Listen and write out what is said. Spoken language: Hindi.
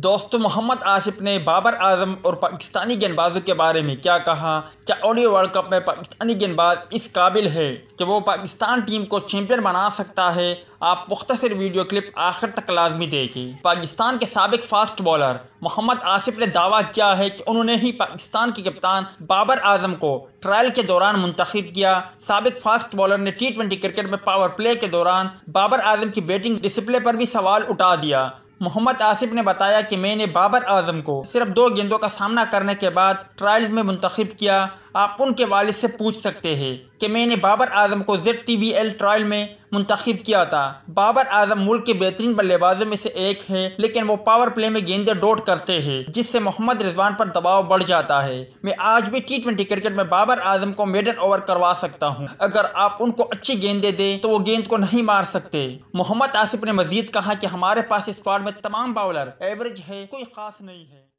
दोस्तों, मोहम्मद आसिफ ने बाबर आजम और पाकिस्तानी गेंदबाजों के बारे में क्या कहा? क्या ओडीआई वर्ल्ड कप में पाकिस्तानी गेंदबाज इस काबिल है कि वो पाकिस्तान टीम को चैंपियन बना सकता है? आप मुख्तसर वीडियो क्लिप आखिर तक लाजमी देखें। पाकिस्तान के साबिक फास्ट बॉलर मोहम्मद आसिफ ने दावा किया है कि उन्होंने ही पाकिस्तान के कप्तान बाबर आजम को ट्रायल के दौरान मुंतखब किया। साबिक फास्ट बॉलर ने T20 क्रिकेट में पावर प्ले के दौरान बाबर आजम की बैटिंग डिसिप्लिन पर भी सवाल उठा दिया। मोहम्मद आसिफ ने बताया कि मैंने बाबर आजम को सिर्फ 2 गेंदों का सामना करने के बाद ट्रायल्स में मुंतखब किया। आप उनके वालिद से पूछ सकते हैं कि मैंने बाबर आजम को ZTBL ट्रायल में मुंतखब किया था। बाबर आजम मुल्क के बेहतरीन बल्लेबाजों में से एक है, लेकिन वो पावर प्ले में गेंदें डॉट करते हैं, जिससे मोहम्मद रिजवान पर दबाव बढ़ जाता है। मैं आज भी T20 क्रिकेट में बाबर आजम को मेडन ओवर करवा सकता हूँ। अगर आप उनको अच्छी गेंदें दें तो वो गेंद को नहीं मार सकते। मोहम्मद आसिफ ने मजीद कहा कि हमारे पास स्क्वाड में तमाम बॉलर एवरेज है, कोई खास नहीं है।